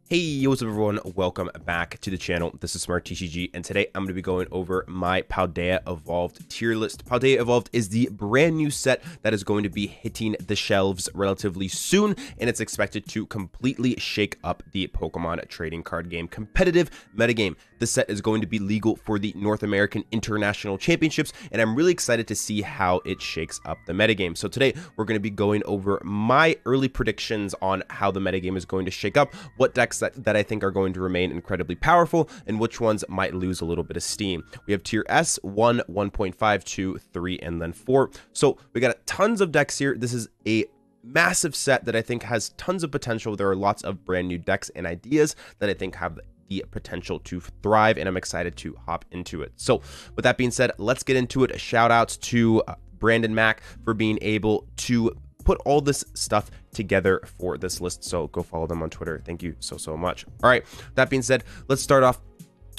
Hey, what's up everyone? Welcome back to the channel. This is Smart TCG, and today I'm going to be going over my PALDEA Evolved tier list. PALDEA Evolved is the brand new set that is going to be hitting the shelves relatively soon, and it's expected to completely shake up the Pokemon trading card game competitive metagame. The set is going to be legal for the North American International Championships, and I'm really excited to see how it shakes up the metagame. So today we're going to be going over my early predictions on how the metagame is going to shake up, what decks that I think are going to remain incredibly powerful, and which ones might lose a little bit of steam. We have tier S, 1, 1.5, 2, 3, and then 4. So we got tons of decks here. This is a massive set that I think has tons of potential. There are lots of brand new decks and ideas that I think have the potential to thrive, and I'm excited to hop into it. So with that being said, let's get into it. Shout outs to Brandon Mack for being able to put all this stuff together for this list, so go follow them on Twitter. Thank you so much. All right, that being said, let's start off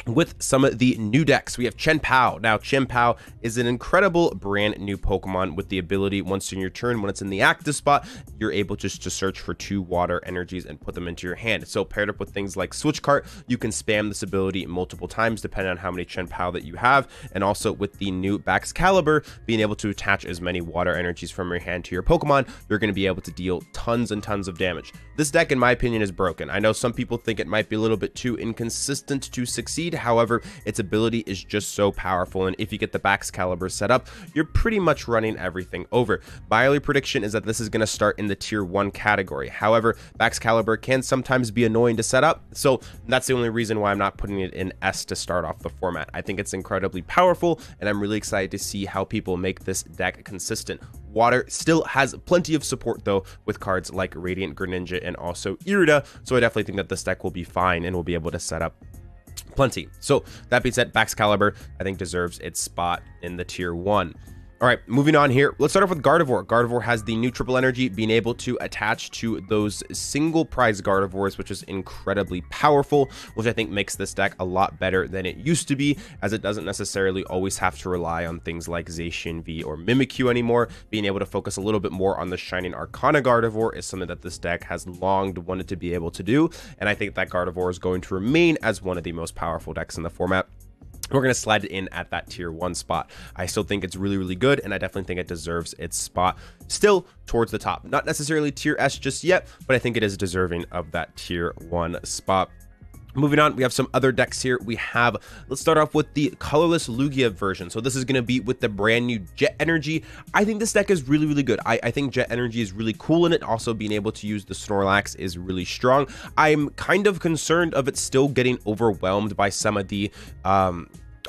with some of the new decks. We have Chien-Pao. Now, Chien-Pao is an incredible brand new Pokemon with the ability, once in your turn, when it's in the active spot, you're able just to search for 2 water energies and put them into your hand. So paired up with things like Switch Cart, you can spam this ability multiple times depending on how many Chien-Pao that you have. And also with the new Baxcalibur, being able to attach as many water energies from your hand to your Pokemon, you're going to be able to deal tons and tons of damage. This deck, in my opinion, is broken. I know some people think it might be a little bit too inconsistent to succeed. However, its ability is just so powerful, and if you get the Baxcalibur set up, you're pretty much running everything over. My early prediction is that this is going to start in the tier 1 category. However, Baxcalibur can sometimes be annoying to set up, so that's the only reason why I'm not putting it in S to start off the format. I think it's incredibly powerful, and I'm really excited to see how people make this deck consistent. Water still has plenty of support though with cards like Radiant Greninja and also Irida, so I definitely think that this deck will be fine and will be able to set up plenty. So that being said, Baxcalibur I think deserves its spot in the tier 1. All right, moving on here. Let's start off with Gardevoir. Gardevoir has the new triple energy, being able to attach to those single prize Gardevoirs, which is incredibly powerful, which I think makes this deck a lot better than it used to be, as it doesn't necessarily always have to rely on things like Zacian V or Mimikyu anymore. Being able to focus a little bit more on the Shining Arcana Gardevoir is something that this deck has wanted to be able to do, and I think that Gardevoir is going to remain as one of the most powerful decks in the format. We're going to slide it in at that tier 1 spot. I still think it's really good, and I definitely think it deserves its spot still towards the top. Not necessarily tier S just yet, but I think it is deserving of that tier 1 spot. Moving on, we have some other decks here. Let's start off with the colorless Lugia version. So this is going to be with the brand new Jet Energy. I think this deck is really good. I think Jet Energy is really cool in it. Also, being able to use the Snorlax is really strong. I'm kind of concerned of it still getting overwhelmed by some of the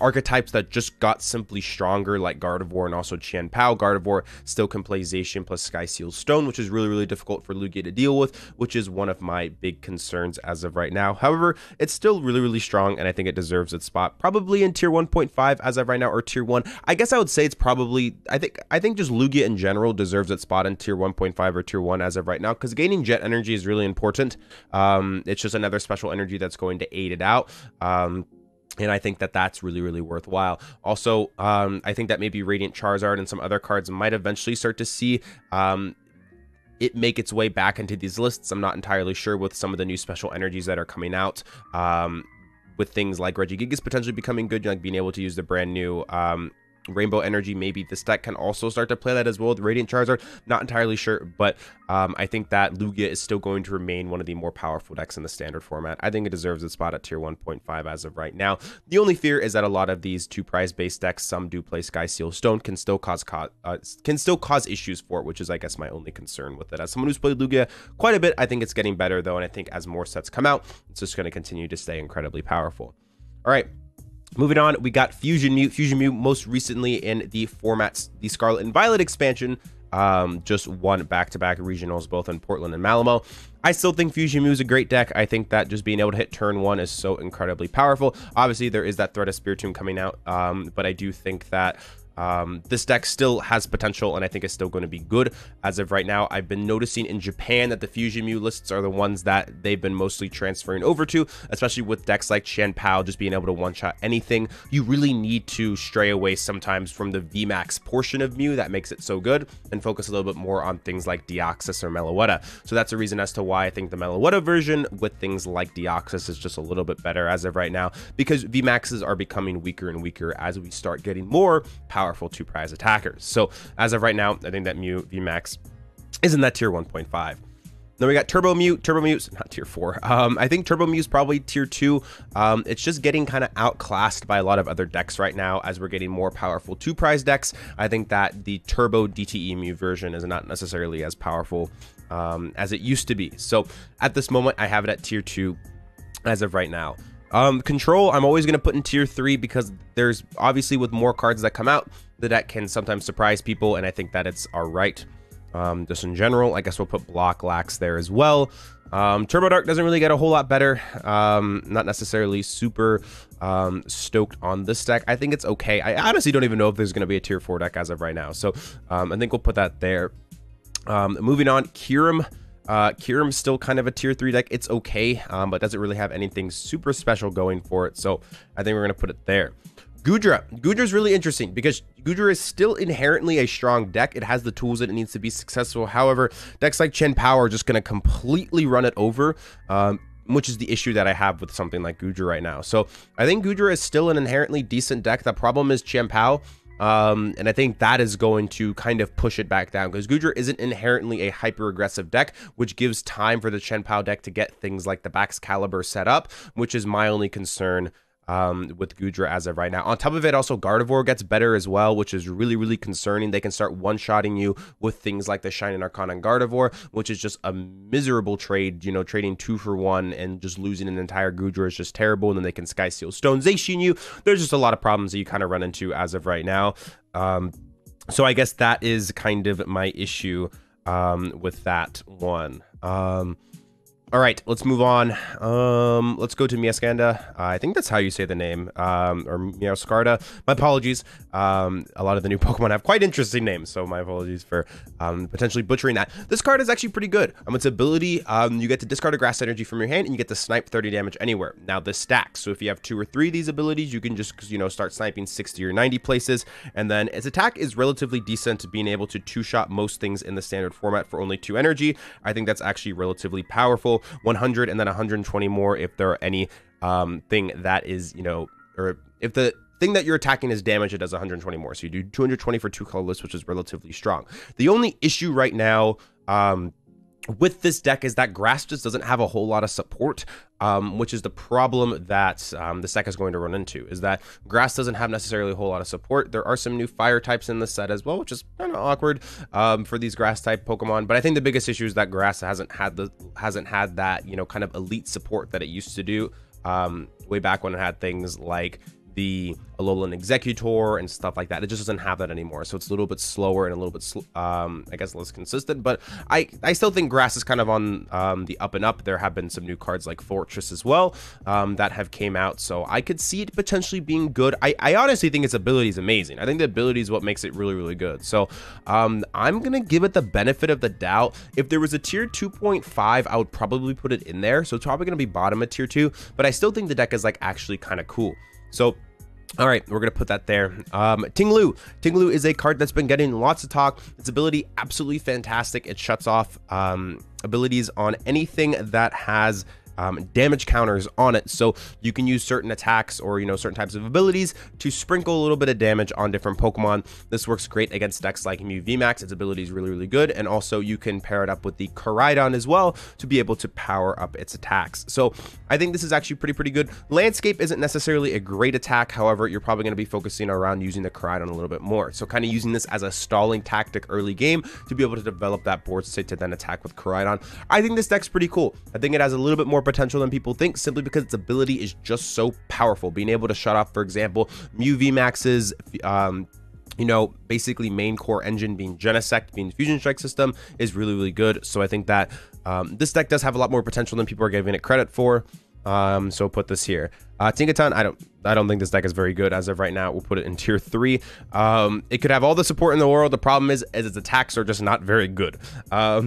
archetypes that just got simply stronger, like Gardevoir and also Chien-Pao. Gardevoir still can play Zacian plus Sky Seal Stone, which is really difficult for Lugia to deal with, which is one of my big concerns as of right now. However, it's still really strong, and I think it deserves its spot probably in tier 1.5 as of right now, or tier 1. I guess I would say it's probably, I think just Lugia in general deserves its spot in tier 1.5 or tier 1 as of right now, because gaining Jet Energy is really important. It's just another special energy that's going to aid it out. And I think that that's really worthwhile. Also, I think that maybe Radiant Charizard and some other cards might eventually start to see it make its way back into these lists. I'm not entirely sure with some of the new special energies that are coming out. With things like Regigigas potentially becoming good, like being able to use the brand new Rainbow Energy, maybe this deck can also start to play that as well with Radiant Charizard. Not entirely sure, but I think that Lugia is still going to remain one of the more powerful decks in the standard format. I think it deserves its spot at tier 1.5 as of right now. The only fear is that a lot of these 2 prize based decks, some do play Sky Seal Stone, can still cause issues for it, which is, I guess, my only concern with it. As someone who's played Lugia quite a bit, I think it's getting better though, and I think as more sets come out, it's just going to continue to stay incredibly powerful. All right. Moving on, we got Fusion Mew. Fusion Mew most recently in the formats, the Scarlet and Violet expansion, just won back-to-back regionals, both in Portland and Malamo. I still think Fusion Mew is a great deck. I think that just being able to hit turn 1 is so incredibly powerful. Obviously, there is that threat of Spiritomb coming out, but I do think that This deck still has potential, and I think it's still going to be good as of right now. I've been noticing in Japan that the Fusion Mew lists are the ones that they've been mostly transferring over to, especially with decks like Chien-Pao just being able to one-shot anything. You really need to stray away sometimes from the VMAX portion of Mew that makes it so good and focus a little bit more on things like Deoxys or Meloetta. So that's a reason as to why I think the Meloetta version with things like Deoxys is just a little bit better as of right now, because VMAXs are becoming weaker and weaker as we start getting more powerful two prize attackers. So as of right now, I think that Mew VMAX is in that tier 1.5. Then we got Turbo Mew. Turbo Mew's not tier 4. I think Turbo Mew's probably tier 2. It's just getting kind of outclassed by a lot of other decks right now as we're getting more powerful two prize decks. I think that the Turbo DTE Mew version is not necessarily as powerful as it used to be. So at this moment, I have it at tier 2 as of right now. Control, I'm always going to put in tier 3 because there's obviously with more cards that come out, the deck can sometimes surprise people, and I think that it's all right. Just in general, I guess we'll put Block Lax there as well. Turbo Dark doesn't really get a whole lot better. Not necessarily super stoked on this deck. I think it's okay. I honestly don't even know if there's going to be a tier 4 deck as of right now. So I think we'll put that there. Moving on, Kyurem. Kyurem's still kind of a tier 3 deck. It's okay, but doesn't really have anything super special going for it. So I think we're going to put it there. Goodra. Goodra's really interesting because Goodra is still inherently a strong deck. It has the tools that it needs to be successful. However, decks like Chien-Pao are just going to completely run it over, which is the issue that I have with something like Goodra right now. So I think Goodra is still an inherently decent deck. The problem is Chien-Pao. And I think that is going to kind of push it back down because Goodra isn't inherently a hyper aggressive deck, which gives time for the Chien-Pao deck to get things like the Baxcalibur set up, which is my only concern with Goodra as of right now. On top of it, also Gardevoir gets better as well, which is really, really concerning. They can start one-shotting you with things like the Shining Arcana and Gardevoir, which is just a miserable trade. You know, trading 2 for 1 and just losing an entire Goodra is just terrible. And then they can Sky Seal Stone Zacian you. There's just a lot of problems that you kind of run into as of right now. So I guess that is kind of my issue with that one. All right, let's move on. Let's go to Meowscarada. I think that's how you say the name, or Meowscarada. My apologies. A lot of the new Pokemon have quite interesting names, so my apologies for potentially butchering that. This card is actually pretty good. Its ability, you get to discard a Grass Energy from your hand, and you get to snipe 30 damage anywhere. Now, this stacks, so if you have 2 or 3 of these abilities, you can just, you know, start sniping 60 or 90 places, and then its attack is relatively decent, being able to two-shot most things in the standard format for only 2 energy. I think that's actually relatively powerful. 100 and then 120 more if there are any thing that is, you know, or if the thing that you're attacking is damage, it does 120 more. So you do 220 for 2 colorless, which is relatively strong. The only issue right now with this deck is that Grass just doesn't have a whole lot of support, which is the problem that this deck is going to run into, is that Grass doesn't have necessarily a whole lot of support. There are some new fire types in the set as well, which is kind of awkward for these Grass type Pokemon. But I think the biggest issue is that Grass hasn't had that, you know, kind of elite support that it used to do way back when it had things like the Alolan Executor and stuff like that. It just doesn't have that anymore, so it's a little bit slower and a little bit I guess less consistent. But I still think Grass is kind of on the up and up. There have been some new cards like Fortress as well that have came out, so I could see it potentially being good. I honestly think its ability is amazing. I think the ability is what makes it really, really good. So I'm gonna give it the benefit of the doubt. If there was a tier 2.5, I would probably put it in there, so it's probably gonna be bottom of tier 2, but I still think the deck is like actually kind of cool. So all right, we're going to put that there. Ting-Lu. Ting-Lu is a card that's been getting lots of talk. Its ability, absolutely fantastic. It shuts off abilities on anything that has damage counters on it, so you can use certain attacks or, you know, certain types of abilities to sprinkle a little bit of damage on different Pokemon. This works great against decks like Mew VMAX. Its ability is really, really good, and also you can pair it up with the Koraidon as well to be able to power up its attacks. So I think this is actually pretty good. Landscape isn't necessarily a great attack, however, you're probably going to be focusing around using the Koraidon a little bit more, so kind of using this as a stalling tactic early game to be able to develop that board state to then attack with Koraidon. I think this deck's pretty cool. I think it has a little bit more potential than people think, simply because its ability is just so powerful. Being able to shut off, for example, Mew VMAX's you know, basically main core engine being Genesect, being Fusion Strike system, is really, really good. So I think that this deck does have a lot more potential than people are giving it credit for. So put this here. Tinkaton, I don't think this deck is very good as of right now. We'll put it in tier 3. It could have all the support in the world. The problem is its attacks are just not very good,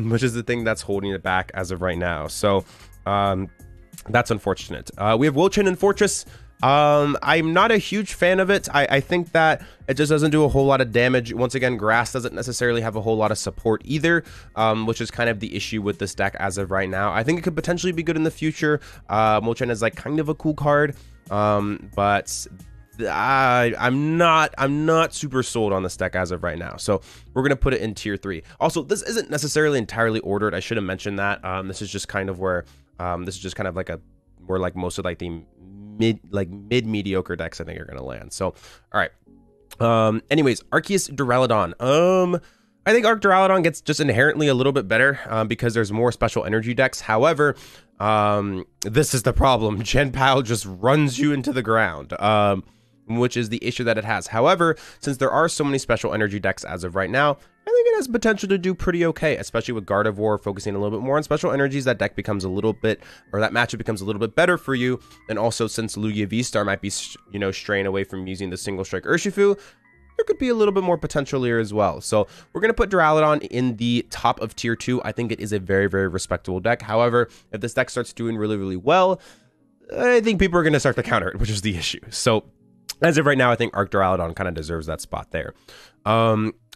which is the thing that's holding it back as of right now. So that's unfortunate. We have Wilchin and Fortress. I'm not a huge fan of it. I think that it just doesn't do a whole lot of damage. Once again, grass doesn't necessarily have a whole lot of support either, which is kind of the issue with this deck as of right now. I think it could potentially be good in the future. Wilchin is like kind of a cool card, but I'm not super sold on this deck as of right now. So we're gonna put it in tier 3. Also, this isn't necessarily entirely ordered. I should have mentioned that. This is just kind of where this is just kind of like where like most of like the mid mediocre decks I think are gonna land. So all right. Anyways, Arceus Duraludon. I think Arc Duraludon gets just inherently a little bit better because there's more special energy decks. However, this is the problem. Gen Pal just runs you into the ground, which is the issue that it has. However, since there are so many special energy decks as of right now, I think it has potential to do pretty okay, especially with Gardevoir focusing a little bit more on special energies. That deck becomes a little bit, or that matchup becomes a little bit better for you. And also, since Lugia V-Star might be, you know, straying away from using the single strike Urshifu, there could be a little bit more potential here as well. So we're going to put Duraludon in the top of tier 2. I think it is a very, very respectable deck. However, if this deck starts doing really, really well, I think people are going to start to counter it, which is the issue. So as of right now, I think Arc Duraludon kind of deserves that spot there.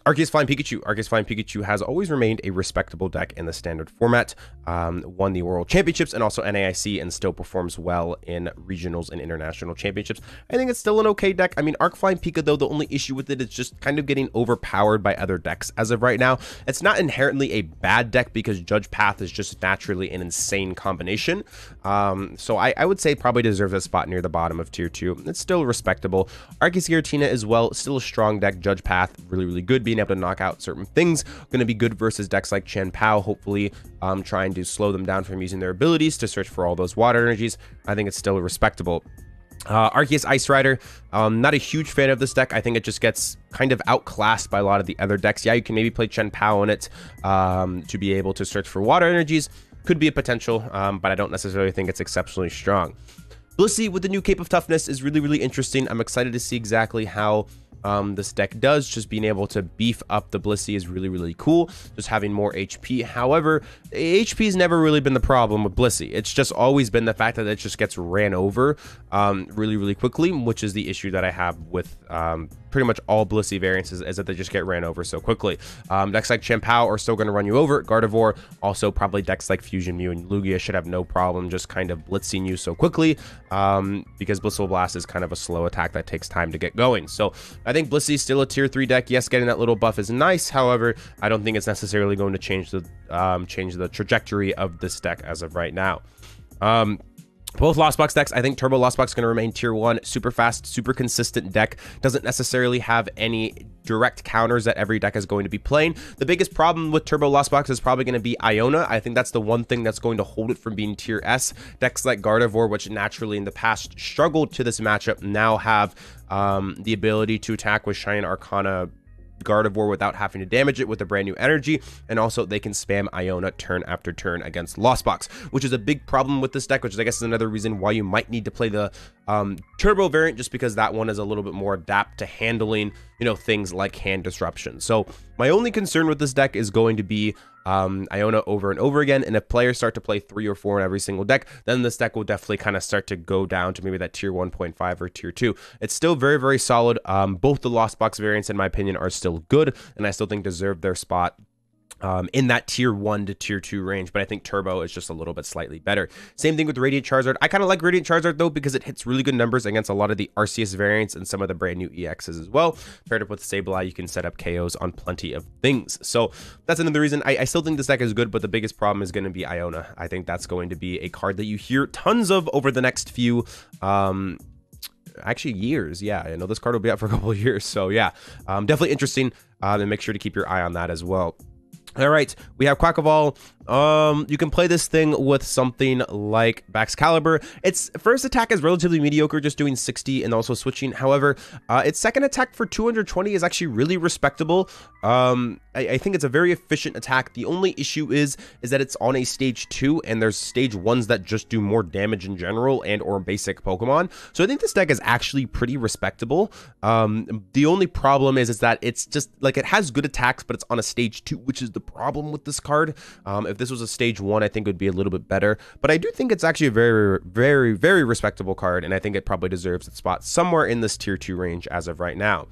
Arceus Flying Pikachu. Arceus Flying Pikachu has always remained a respectable deck in the standard format. Won the World Championships and also NAIC, and still performs well in regionals and international championships. I think it's still an okay deck. I mean, Arc Flying Pika, though, the only issue with it is just kind of getting overpowered by other decks as of right now. It's not inherently a bad deck because Judge Path is just naturally an insane combination. So I would say probably deserves a spot near the bottom of tier 2. It's still respectable. Arceus Giratina as well, still a strong deck. Judge Path, really, really good. Being able to knock out certain things, going to be good versus decks like Chen Pao, hopefully trying to slow them down from using their abilities to search for all those water energies. I think it's still respectable. Arceus Ice Rider, not a huge fan of this deck. I think it just gets kind of outclassed by a lot of the other decks. Yeah, you can maybe play Chen Pao in it to be able to search for water energies. Could be a potential, but I don't necessarily think it's exceptionally strong. Blissey with the new Cape of Toughness is really, really interesting. I'm excited to see exactly how this deck does. Just being able to beef up the Blissey is really, really cool. Just having more HP. However, HP has never really been the problem with Blissey. It's just always been the fact that it just gets ran over really, really quickly, which is the issue that I have with pretty much all Blissey variants is that they just get ran over so quickly. Decks like Chen Pao are still going to run you over. Gardevoir, also probably decks like Fusion Mew and Lugia should have no problem just kind of blitzing you so quickly because Blissful Blast is kind of a slow attack that takes time to get going. So I think Blissey is still a tier 3 deck. Yes, getting that little buff is nice. However, I don't think it's necessarily going to change the trajectory of this deck as of right now. Both Lost Box decks, I think Turbo Lost Box is going to remain tier 1. Super fast, super consistent deck. Doesn't necessarily have any direct counters that every deck is going to be playing. The biggest problem with Turbo Lost Box is probably going to be Iona. I think that's the one thing that's going to hold it from being tier S. Decks like Gardevoir, which naturally in the past struggled to this matchup, now have the ability to attack with Shine Arcana Gardevoir without having to damage it with a brand new energy, and also they can spam Iona turn after turn against Lost Box, which is a big problem with this deck, which I guess is another reason why you might need to play the Turbo variant, just because that one is a little bit more adapt to handling, you know, things like hand disruption. So my only concern with this deck is going to be Iona over and over again, and if players start to play 3 or 4 in every single deck, then this deck will definitely kind of start to go down to maybe that tier 1.5 or tier 2. It's still very, very solid. Both the Lost Box variants, in my opinion, are still good, and I still think deserve their spot in that tier 1 to tier 2 range, but I think Turbo is just a little bit slightly better. Same thing with Radiant Charizard. I kind of like Radiant Charizard though, because it hits really good numbers against a lot of the Arceus variants and some of the brand new EXs as well. Paired up with Sableye, you can set up KOs on plenty of things. So that's another reason. I still think this deck is good, but the biggest problem is going to be Iona. I think that's going to be a card that you hear tons of over the next few actually years. Yeah, I know this card will be out for a couple of years, so yeah, definitely interesting, and make sure to keep your eye on that as well. All right, we have Quackavall. You can play this thing with something like Baxcalibur. Its first attack is relatively mediocre, just doing 60 and also switching. However, its second attack for 220 is actually really respectable. I think it's a very efficient attack. The only issue is that it's on a stage 2, and there's stage 1s that just do more damage in general and or basic Pokemon. So I think this deck is actually pretty respectable. The only problem is that it's just like, it has good attacks, but it's on a stage 2, which is the problem with this card. If this was a stage 1, I think it would be a little bit better, but I do think it's actually a very, very, very respectable card, and I think it probably deserves its spot somewhere in this tier 2 range as of right now.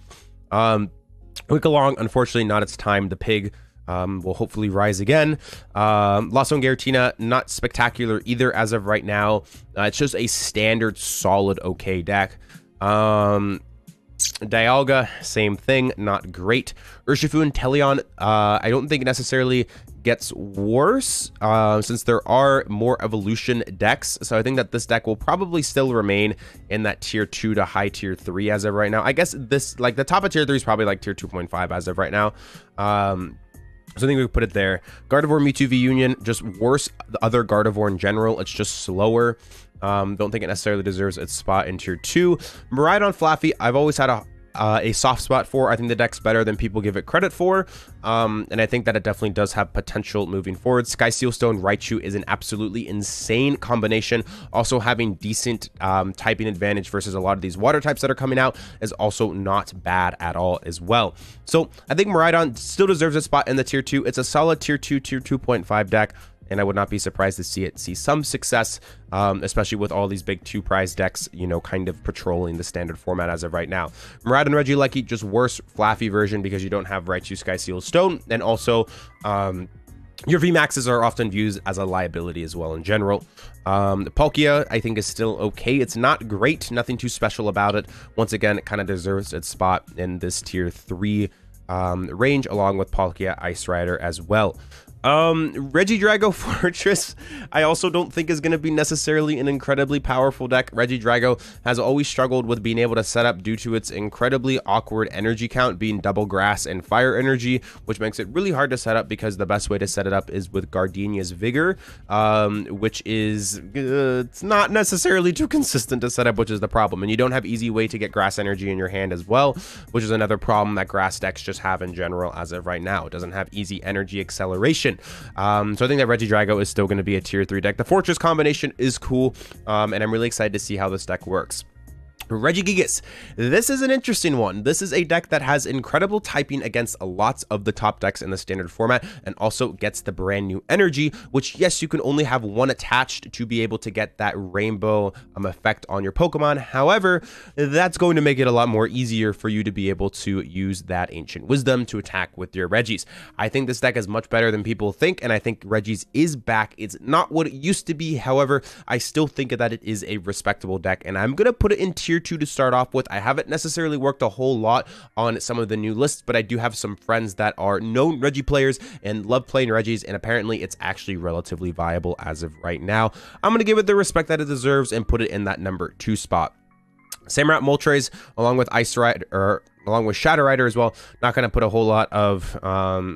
Quick along, unfortunately, not its time. The pig will hopefully rise again. Lasso and Giratina, not spectacular either as of right now. It's just a standard, solid, okay deck. Dialga, same thing, not great. Urshifu and Teleon, I don't think it necessarily gets worse since there are more evolution decks. So I think that this deck will probably still remain in that tier 2 to high tier 3 as of right now. I guess this, like, the top of tier 3 is probably like tier 2.5 as of right now. So I think we could put it there. Gardevoir, Mewtwo V Union, just worse. The other Gardevoir in general, it's just slower. Don't think it necessarily deserves its spot in tier 2. Miraidon, Flaffy, I've always had a soft spot for. I think the deck's better than people give it credit for, and I think that it definitely does have potential moving forward. Sky Sealstone, Raichu is an absolutely insane combination. Also having decent typing advantage versus a lot of these water types that are coming out is also not bad at all as well. So I think Miraidon still deserves a spot in the tier 2. It's a solid tier 2, tier 2.5 deck, and I would not be surprised to see it see some success, especially with all these big 2 prize decks, you know, kind of patrolling the standard format as of right now. Miraidon and Regieleki, just worse Flaffy version because you don't have Raichu, Sky Seal, Stone, and also your VMAXs are often viewed as a liability as well in general. Palkia, I think, is still okay. It's not great, nothing too special about it. Once again, it kind of deserves its spot in this tier 3 range, along with Palkia, Ice Rider as well. Regidrago Fortress, I also don't think is going to be necessarily an incredibly powerful deck. Regidrago has always struggled with being able to set up due to its incredibly awkward energy count being double grass and fire energy, which makes it really hard to set up because the best way to set it up is with Gardenia's Vigor, which is it's not necessarily too consistent to set up, which is the problem. And you don't have easy way to get grass energy in your hand as well, which is another problem that grass decks just have in general as of right now. It doesn't have easy energy acceleration. So I think that Regidrago is still going to be a tier 3 deck. The Fortress combination is cool, and I'm really excited to see how this deck works. Regigigas, this is an interesting one. This is a deck that has incredible typing against lots of the top decks in the standard format, and also gets the brand new energy, which, yes, you can only have one attached to be able to get that rainbow effect on your Pokemon. However, that's going to make it a lot more easier for you to be able to use that Ancient Wisdom to attack with your Regis. I think this deck is much better than people think, and I think Regis is back. It's not what it used to be. However, I still think that it is a respectable deck, and I'm going to put it in tier 2 to start off with. I haven't necessarily worked a whole lot on some of the new lists, but I do have some friends that are known Regi players and love playing Regis, and apparently it's actually relatively viable as of right now. I'm going to give it the respect that it deserves and put it in that number 2 spot. Samurott Moltres, along with Ice Rider, or along with Shadow Rider as well. Not going to put a whole lot of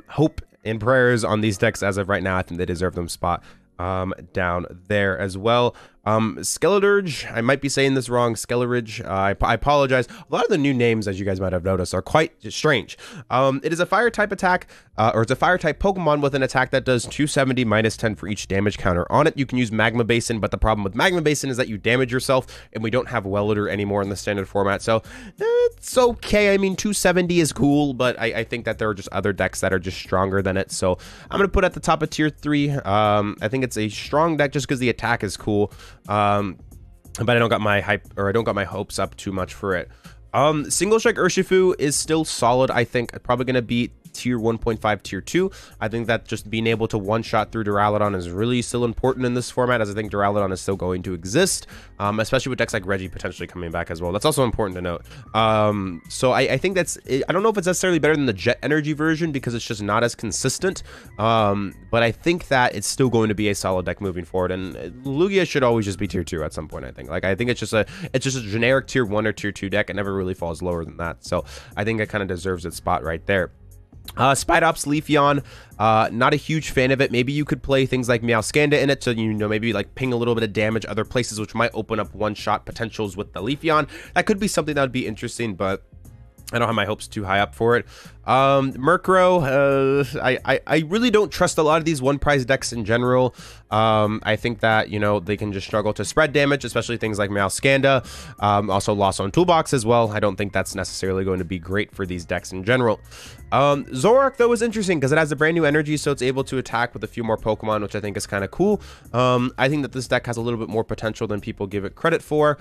hope and prayers on these decks as of right now. I think they deserve them spot down there as well. Skeledirge, I might be saying this wrong. Skeledirge, I apologize. A lot of the new names, as you guys might have noticed, are quite strange. It is a fire type attack, or it's a fire type Pokemon with an attack that does 270 minus 10 for each damage counter on it. You can use Magma Basin, but the problem with Magma Basin is that you damage yourself, and we don't have Welder anymore in the standard format, so it's okay. I mean, 270 is cool, but I think that there are just other decks that are just stronger than it, so I'm going to put it at the top of tier 3. I think it's a strong deck just because the attack is cool. But I don't got my hype, or I don't got my hopes up too much for it. Single Strike Urshifu is still solid. I think probably going to be tier 1.5, tier 2. I think that just being able to one-shot through Duraludon is really still important in this format, as I think Duraludon is still going to exist, especially with decks like Regi potentially coming back as well. That's also important to note. So I think that's, I don't know if it's necessarily better than the Jet Energy version because it's just not as consistent, but I think that it's still going to be a solid deck moving forward, and Lugia should always just be tier 2 at some point. I think it's just a generic tier 1 or tier 2 deck. It never really falls lower than that, so I think it kind of deserves its spot right there. Spidops Leafeon, not a huge fan of it. Maybe you could play things like Meowscanda in it, so you know, maybe like ping a little bit of damage other places, which might open up one-shot potentials with the Leafeon. That could be something that would be interesting, but I don't have my hopes too high up for it. Murkrow, I really don't trust a lot of these one prize decks in general. I think that, you know, they can just struggle to spread damage, especially things like Meowscanda. Also Lost on Toolbox as well. I don't think that's necessarily going to be great for these decks in general. Zoroark, though, is interesting because it has a brand new energy, so it's able to attack with a few more Pokemon, which I think is kind of cool. I think that this deck has a little bit more potential than people give it credit for.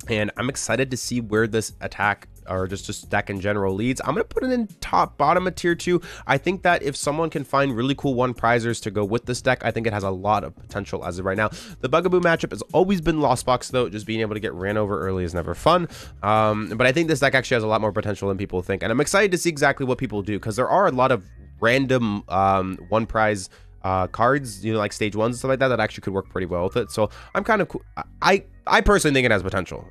And I'm excited to see where this attack or just deck in general leads. I'm going to put it in bottom of tier 2. I think that if someone can find really cool one prizers to go with this deck, I think it has a lot of potential as of right now. The Bugaboo matchup has always been Lost Box, though. Just being able to get ran over early is never fun. But I think this deck actually has a lot more potential than people think. And I'm excited to see exactly what people do, because there are a lot of random one prize cards, you know, like stage 1s and stuff like that, that actually could work pretty well with it. So I'm kind of cool. I personally think it has potential.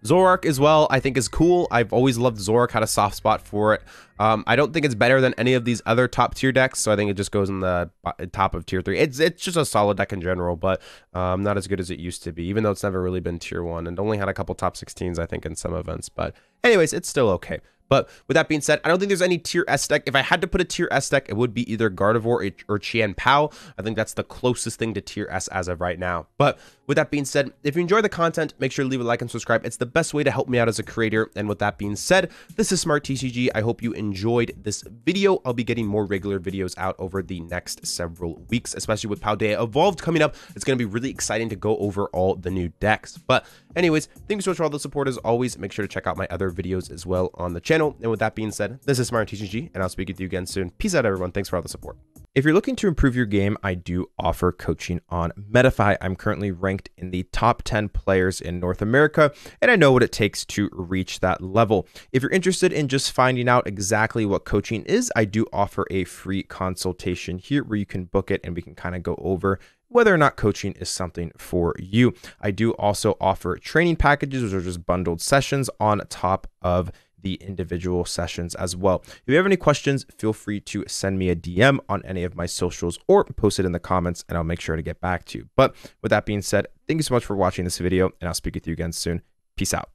Zoroark as well, I think is cool. I've always loved Zoroark, had a soft spot for it. I don't think it's better than any of these other top tier decks, so I think it just goes in the top of tier 3. It's just a solid deck in general, but not as good as it used to be, even though it's never really been tier 1 and only had a couple top 16s, I think, in some events. But anyways, it's still okay. But with that being said, I don't think there's any tier S deck. If I had to put a tier S deck, it would be either Gardevoir or Chien-Pao. I think that's the closest thing to tier S as of right now. But with that being said, if you enjoy the content, make sure to leave a like and subscribe. It's the best way to help me out as a creator. And with that being said, this is Smart TCG. I hope you enjoyed this video. I'll be getting more regular videos out over the next several weeks, especially with PALDEA Evolved coming up. It's going to be really exciting to go over all the new decks. But anyways, thank you so much for all the support as always. Make sure to check out my other videos as well on the channel. And with that being said, this is Smart TCG, and I'll speak with you again soon. Peace out, everyone. Thanks for all the support. If you're looking to improve your game, I do offer coaching on Metafy. I'm currently ranked in the top 10 players in North America, and I know what it takes to reach that level. If you're interested in just finding out exactly what coaching is, I do offer a free consultation here where you can book it and we can kind of go over whether or not coaching is something for you. I do also offer training packages, which are just bundled sessions on top of the individual sessions as well. If you have any questions, feel free to send me a DM on any of my socials or post it in the comments and I'll make sure to get back to you. But with that being said, thank you so much for watching this video and I'll speak with you again soon. Peace out.